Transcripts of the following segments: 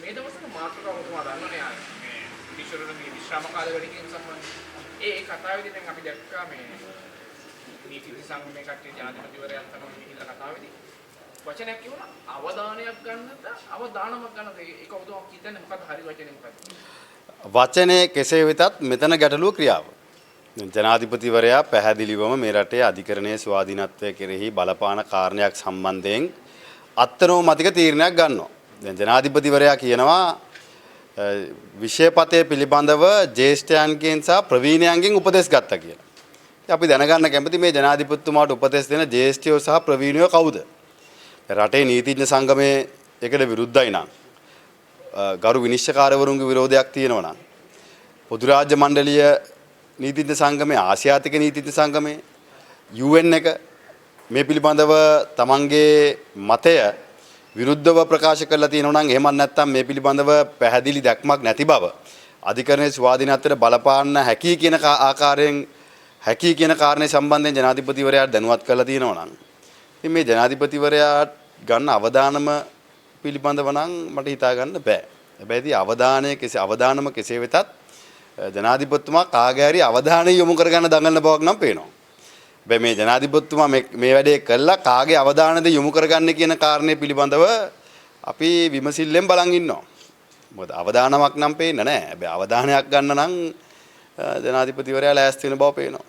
මේ දවස්වල මාතෘකාව තුමා දන්නවනේ මේ කිශෝරගේ මේ විශ්‍රාම කාල වැඩිකින් සම්බන්ධ ඒ කතාවේදී දැන් අපි දැක්කා මේ නීති සංගමයේ කට්ටිය ජනාධිපතිවරයා තමයි කියලා කතාවේදී වචනයක් කියවන අවධානයක් ගන්නද අවදානමක් ගන්නද ඒක ඔබතුමා කියන්නේ මොකක්ද හරි වචනේ මොකක්ද වචනේ කෙසේ වෙතත් මෙතන ගැටලුව ක්‍රියාව. ජනාධිපතිවරයා පැහැදිලිවම මේ රටේ අධිකරණයේ ස්වාධීනත්වය කෙරෙහි බලපාන කාරණයක් සම්බන්ධයෙන් අත්නෝමතික තීරණයක් ගන්නවා. දැන් ජනාධිපතිවරයා කියනවා විෂයපතේ පිළිබඳව ජ්‍යෙෂ්ඨයන්ගෙන් සහ ප්‍රවීණයන්ගෙන් උපදෙස් ගත්තා කියලා. අපි දැනගන්න කැමති මේ ජනාධිපතිතුමාට උපදෙස් දෙන ජ්‍යෙෂ්ඨයෝ සහ ප්‍රවීණයෝ කවුද? රටේ නීතිඥ සංගමයේ ඒකට විරුද්ධයි නම් ගරු විනිශ්චයකාරවරුන්ගේ විරෝධයක් තියෙනවා නම් පොදු රාජ්‍ය මණ්ඩලීය නීතිඥ සංගමයේ ආසියාතික නීතිඥ සංගමයේ UN එක මේ පිළිබඳව තමන්ගේ මතය විරුද්ධව ප්‍රකාශ කරලා තියෙනවා නම් එහෙමත් නැත්නම් මේ පිළිබඳව පැහැදිලි දැක්මක් නැති බව අධිකරණයේ ස්වාධීනත්වයට බලපාන්න හැකි කියන ආකාරයෙන් හැකි කියන කාරණේ සම්බන්ධයෙන් ජනාධිපතිවරයාට දැනුවත් කරලා තියෙනවා නම් ඉතින් මේ ජනාධිපතිවරයා ගන්න අවදානම පිළිබඳව නම් මට හිතා ගන්න බෑ. හැබැයි අවදානම කෙසේ වෙතත් ජනාධිපතිතුමා කාගේ හරි අවධානය යොමු කරගන්න දඟලන බවක් නම් පේනවා. හැබැයි මේ ජනාධිපතිතුමා මේ වැඩේ කළා කාගේ අවධානයද යොමු කරගන්නේ කියන කාරණේ පිළිබඳව අපි විමසිල්ලෙන් බලන් ඉන්නවා. මොකද අවධානමක් නම් පේන්නේ නැහැ. හැබැයි අවධානයක් ගන්න නම් ජනාධිපතිවරයා ලෑස්ති වෙන බව පේනවා.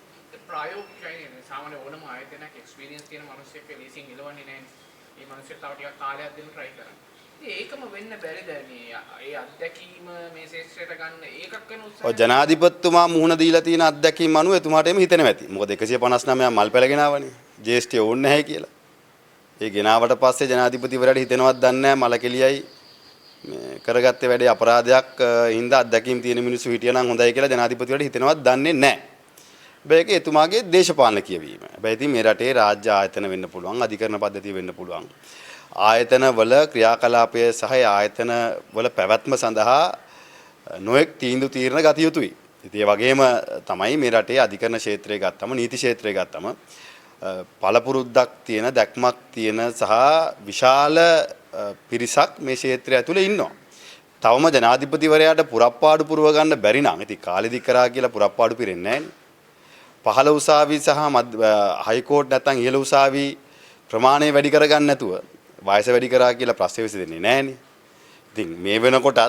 ප්‍රායෝගිකයි සාමාන්‍ය ඕනම ආයතනයක එක්ස්පීරියන්ස් තියෙන මිනිස්සෙක් ලීසින් ඉලවන්නේ නැහැ. මේ මිනිස්සුන්ට තව ටිකක් කාලයක් දෙන්න try කරන්න. ඒකම වෙන්න බැරිද මේ ඒ අත්දැකීම මේ ශේෂ්ත්‍රයට ගන්න ඒකක් වෙන උත්සාහය. ඔය ජනාධිපතිතුමා මුහුණ දීලා තියෙන අත්දැකීම් අනුව එතුමාට එමෙ හිතෙනවා ඇති. මොකද 159 මල් පැලගෙන ආවනේ. ජ්‍යෙෂ්ඨය ඕනේ නැහැ කියලා. ඒ ගෙනාවට පස්සේ ජනාධිපතිවරයාට හිතෙනවත් දන්නේ නැහැ මල කෙලියයි මේ කරගත්තේ වැඩේ අපරාධයක් හින්දා අත්දැකීම් තියෙන මිනිස්සු හිටියනම් හොඳයි කියලා ජනාධිපතිවරයාට හිතෙනවත් දන්නේ නැහැ. මේක එතුමාගේ දේශපාලන කියවීම. හැබැයි ඉතින් මේ රටේ රාජ්‍ය ආයතන වෙන්න පුළුවන්, අධිකරණ පද්ධතිය වෙන්න පුළුවන්. ආයතන වල ක්‍රියාකලාපය සහ ආයතන වල පැවැත්ම සඳහා නොඑක් තීන්දුව తీරන ගත යුතුයි. ඉතින් ඒ වගේම තමයි මේ රටේ අධිකරණ ක්ෂේත්‍රය ගත්තම නීති ක්ෂේත්‍රය ගත්තම පළපුරුද්දක් තියෙන දැක්මක් තියෙන සහ විශාල පිරිසක් මේ ක්ෂේත්‍රය ඇතුලේ ඉන්නවා. තවම ජනාධිපතිවරයාට පුරප්පාඩු පුරව ගන්න බැරි නම් ඉතින් කාලෙදික් කරා කියලා පුරප්පාඩු පිරෙන්නේ නැහැ. පහළ උසාවි සහ හයිකෝට් නැත්නම් ඉහළ උසාවි ප්‍රමාණය වැඩි කරගන්න නැතුව වයස වැඩි කරා කියලා ප්‍රශ්න විසඳෙන්නේ නැහනේ. ඉතින් මේ වෙනකොටත්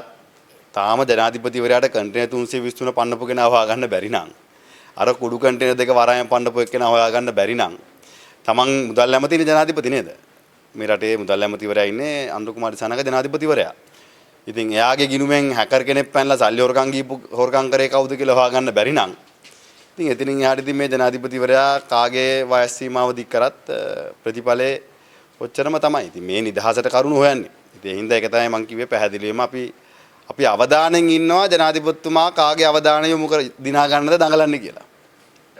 තාම ජනාධිපතිවරයාට කන්ටේනර් 323 පන්නපු කෙනා හොයාගන්න බැරි නම් අර කුඩු කන්ටේනර් දෙක වරායෙන් පන්නපු එක්කෙනා හොයාගන්න බැරි නම් තමන් මුදල් ඇමතිනේ ජනාධිපති නේද? මේ රටේ මුදල් ඇමතිවරයා ඉන්නේ අනුර කුමාර දිසානායක ජනාධිපතිවරයා. ඉතින් එයාගේ ගිණුමෙන් හැකර් කෙනෙක් පැනලා සල්ලි හොරකම් කරේ කවුද කියලා හොයාගන්න බැරි නම් ඉතින් එතනින් එහාට ඉතින් මේ ජනාධිපතිවරයා කාගේ වයස් සීමාව දික් කරත් ප්‍රතිඵලේ ඔච්චරම තමයි. ඉතින් මේ නිදහසට කරුණු හොයන්නේ. ඉතින් ඒ හින්දා ඒක තමයි මම කිව්වේ පැහැදිලිවම අපි අවධානයෙන් ඉන්නවා ජනාධිපතිතුමා කාගේ අවධානය යොමු කර දිනා ගන්නද දඟලන්නේ කියලා.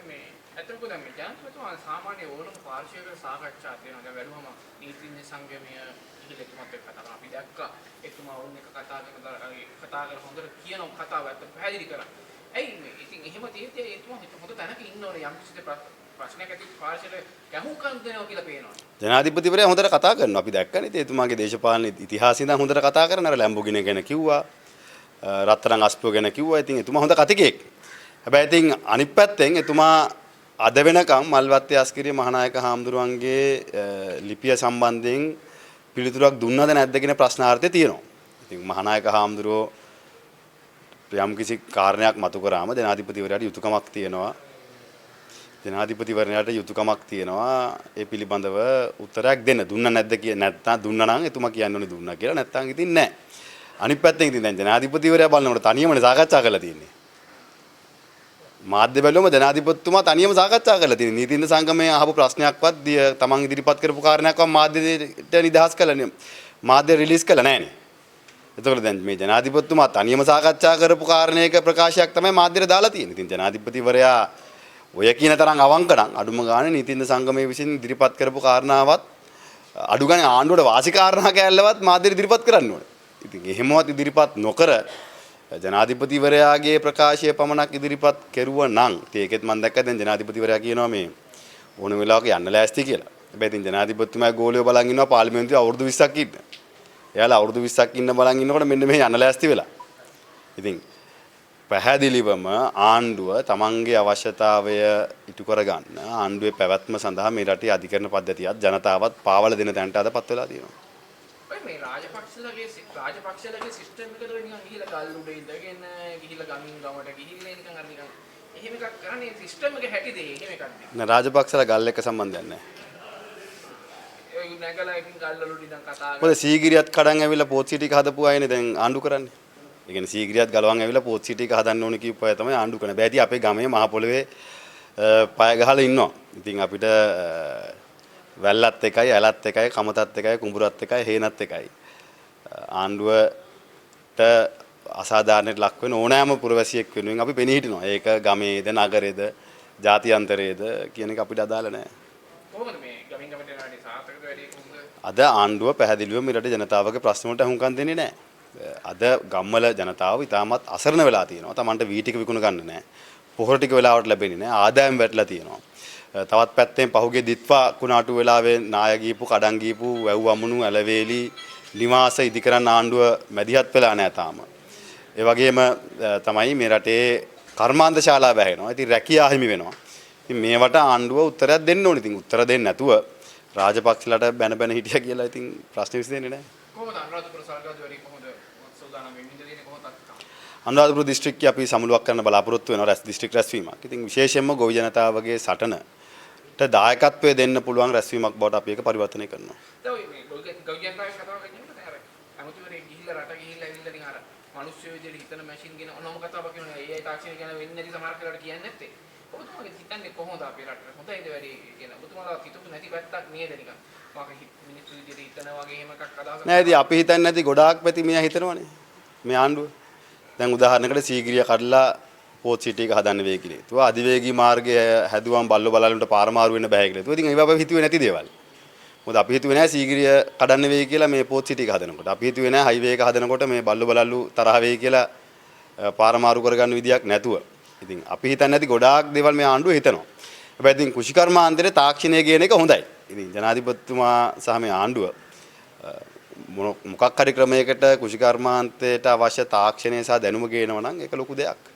මේ අතන කොහොමද මේ ජනාධිපතිතුමා සාමාන්‍ය ඕනම පාර්ශ්වයක සාකච්ඡා තියෙනවා. දැන් වැළුවම නීතිඥ සංගමය ඉහිලෙතුමත් එක්ක කතා අපි දැක්කා. එතුමා වුන් එක කතා කරලා හොඳට කියන කතාව ඇත්ත පැහැදිලි කරා. ඇයි මේ ඉතින් එහෙම තියෙද්දී එතුමා හොඳ තැනක ඉන්නවනේ යම් කිසි ප්‍රශ්නයක් ඇති පාර්ශ්වයට ගැහුම්කම් දෙනවා කියලා පේනවා. ජනාධිපතිවරයා හොඳට කතා කරනවා. අපි දැක්කනේ ඉතින් එතුමාගේ දේශපාලන ඉතිහාසය ඉඳන් හොඳට කතා කරන අර ලැම්බෝගිනි ගැන කිව්වා. රත්තරන් අස්පෝ ගැන කිව්වා. ඉතින් එතුමා හොඳ කතිකෙක්. හැබැයි ඉතින් අනිත් පැත්තෙන් එතුමා අද වෙනකම් මල්වත්තේ අස්කිරිය මහානායක හාමුදුරුවන්ගේ ලිපිය සම්බන්ධයෙන් පිළිතුරක් දුන්නද නැද්ද කියන ප්‍රශ්නාර්ථය තියෙනවා. ඉතින් මහානායක හාමුදුරුවෝ යම් කිසි කාරණයක් මතු කරාම ජනාධිපතිවරයාට යුතුයකමක් තියෙනවා. ජනාධිපතිවරයාට යුතුයකමක් තියෙනවා ඒ පිළිබඳව උත්තරයක් දෙන්න. දුන්න නැද්ද නැත්නම් දුන්නා නම් එතුමා කියන්න ඕනේ දුන්නා කියලා. නැත්නම් ඉතින් නැහැ. අනිත් පැත්තෙන් ඉතින් දැන් ජනාධිපතිවරයා බලනකොට තනියමනේ සාකච්ඡා කරලා තියෙන්නේ. මාධ්‍ය බැලුවම ජනාධිපතිතුමා තනියම සාකච්ඡා කරලා තියෙන්නේ. නීතිඥ සංගමයේ අහපු ප්‍රශ්නයක්වත් තමන් ඉදිරිපත් කරපු කාරණයක්වත් මාධ්‍යට නිදහස් කළා නේ. මාධ්‍ය රිලීස් කළා නැහැ නේ. එතකොට දැන් මේ ජනාධිපතිතුමා තනියම සාකච්ඡා කරපු කාරණයක ප්‍රකාශයක් තමයි මාධ්‍යට දාලා තියෙන්නේ. ඉතින් ජනාධිපතිවරයා ඔය කියන තරම් අවංක නම් අඩුම ගානේ නීතිඥ සංගමයේ විසින් ඉදිරිපත් කරපු කාරණාවත් අඩු ගානේ ආණ්ඩුවට වාසි කාරණා කැලලවත් මාධ්‍යට ඉදිරිපත් කරන්න ඕනේ. ඉතින් එහෙමවත් ඉදිරිපත් නොකර ජනාධිපතිවරයාගේ ප්‍රකාශය පමණක් ඉදිරිපත් කෙරුවා නම් ඒකෙත් මම දැක්කා දැන් ජනාධිපතිවරයා කියනවා මේ ඕන වෙලාවක යන්න ලෑස්ති කියලා. හැබැයි ඉතින් ජනාධිපතිතුමා ගෝලියෝ බලන් ඉන්නවා පාර්ලිමේන්තුවේ අවුරුදු 20ක් ඉන්න. එයාලා අවුරුදු 20ක් ඉන්න බලන් ඉන්නකොට මෙන්න මේ යන ලෑස්ති වෙලා. ඉතින් පැහැදිලිවම ආණ්ඩුව තමන්ගේ අවශ්‍යතාවය ඉටු කරගන්න ආණ්ඩුවේ පැවැත්ම සඳහා මේ රටේ අධිකරණ පද්ධතියත් ජනතාවත් පාවල දෙන තැනට අදපත් වෙලා තියෙනවා. ඔය මේ රාජපක්ෂලගේ සිස්ටම් එකද නිකන් ගිහිලා ගල් උඩ ඉඳගෙන ගිහිලා ගමින් ගමට ගිහිල්ලා නිකන් අර නිකන් එහෙම එකක් කරන්නේ සිස්ටම් එක හැටිද එහෙම එකක්ද? නෑ රාජපක්ෂලා ගල් එක්ක සම්බන්ධයක් නැහැ. ඒ නැගලා ඉතින් ගල් වලට ඉඳන් කතා කරලා මොකද සීගිරියත් කඩන් ඇවිල්ලා පෝත් සිටි එක හදපු අයනේ දැන් ආණ්ඩු කරන්නේ. ඒ කියන්නේ සීගිරියත් ගලවන් ඇවිල්ලා පෝත් සිටි එක හදන්න ඕනේ කියපු අය තමයි ආණ්ඩු කරන්නේ. බෑදී අපේ ගමේ මහ පොළවේ පය ගහලා ඉන්නවා. ඉතින් අපිට වැල්ලත් එකයි, ඇලත් එකයි, කමතත් එකයි, කුඹුරත් එකයි, හේනත් එකයි. ආණ්ඩුවට අසාධාරණයට ලක් වෙන ඕනෑම පුරවැසියෙක් වෙනුවෙන් අපි පෙනී හිටිනවා. ඒක ගමේද, නගරේද, ජාත්‍යන්තරයේද කියන එක අපිට අදාළ නැහැ. කොහොමද මේ ගමින් ගමට යනවානේ සාර්ථකද වැඩි කොහොමද? අද ආණ්ඩුව පැහැදිලිව මේ රටේ ජනතාවගේ ප්‍රශ්න වලට අහුම්කම් දෙන්නේ නැහැ. අද ගම්වල ජනතාව ඉතාමත් අසරණ වෙලා තියෙනවා. Tamanට වී ටික විකුණ ගන්න නැහැ. පොහොර ටික වෙලාවට ලැබෙන්නේ නැහැ. ආදායම් වැටලා තියෙනවා. තවත් පැත්තෙන් පහුගිය දිත්වා කුණාටු වෙලාවේ නාය ගීපු, කඩන් ගීපු, වැව් වමුණු, ඇලවේලි, නිවාස ඉදිකරන ආණ්ඩුව මැදිහත් වෙලා නැහැ තාම. ඒ වගේම තමයි මේ රටේ කර්මාන්ත ශාලා වැහෙනවා. ඉතින් රැකියා හිමි වෙනවා. ඉතින් මේවට ආණ්ඩුව උත්තරයක් දෙන්න ඕනේ. ඉතින් උත්තර දෙන්නේ නැතුව රාජපක්ෂලට බැන බැන හිටියා කියලා ඉතින් ප්‍රශ්න විසඳෙන්නේ නැහැ. කොහොමද අනුරාධපුර සල්ගාතු වැඩි කොහොමද සෝදානම් වෙන්නේ ඉඳලා කොහොමද? අනුරාධපුර දිස්ත්‍රික්කයේ අපි සමුළුවක් කරන්න බලාපොරොත්තු වෙනවා දිස්ත්‍රික් රැස්වීමක්. ඉතින් විශේෂයෙන්ම ගොවි ජනතාවගේ සටනට දායකත්වය දෙන්න පුළුවන් රැස්වීමක් බවට අපි ඒක පරිවර්තනය කරනවා. දැන් ඔය මේ ගොවි ජනතාවගේ කතාව කියනකොට අර අමුතුවරේ ගිහිල්ලා රට ගිහිල්ලා ඇවිල්ලා ඉතින් අර මිනිස්සු විදිහට හිතන මැෂින් කියන ඔනම කතාවක් කියනවා. AI තාක්ෂණය ගැන වෙන්නේ නැති සමහර කාලවලට කියන්නේ නැත්තේ. ඔබතුමාගේ හිතන්නේ කොහොමද අපේ රටට හොඳයිද වැඩි කියන ඔබතුමාලා හිතුව නැති පැත්තක් නේද නිකන් මාක මිනිස්සු විදිහට හිතන වගේ එහෙම එකක් අදහසක් නෑ ඉතින් අපි හිතන්නේ නැති ගොඩාක් පැති මෙයා හිතනවනේ මේ ආණ්ඩුව. දැන් උදාහරණයකට සීගිරිය කඩලා පෝත් සිටි එක හදන්න වෙයි කියලා. ඒවා අධිවේගී මාර්ගය හැදුවම බල්ලෝ බලලුන්ට පාර මාරු වෙන්න බෑ කියලා. ඒවා ඉතින් ඒවා අපි හිතුවේ නැති දේවල්. මොකද අපි හිතුවේ නෑ සීගිරිය කඩන්න වෙයි කියලා මේ පෝත් සිටි එක හදනකොට. අපි හිතුවේ නෑ හයිවේ එක හදනකොට මේ බල්ලෝ බලලු තරහ වෙයි කියලා පාර මාරු කරගන්න විදියක් නැතුව. ඉතින් අපි හිතන්නේ නැති ගොඩාක් දේවල් මේ ආණ්ඩුව හිතනවා. හැබැයි ඉතින් කුෂිකර්මාන්තරේ තාක්ෂණය කියන එක හොඳයි. ඉතින් ජනාධිපතිතුමා සහ මේ ආණ්ඩුව මොකක් හරි ක්‍රමයකට කුෂිකර්මාන්තයට අවශ්‍ය තාක්ෂණය සහ දැනුම ගේනවා නම් ඒක ලොකු දෙයක්.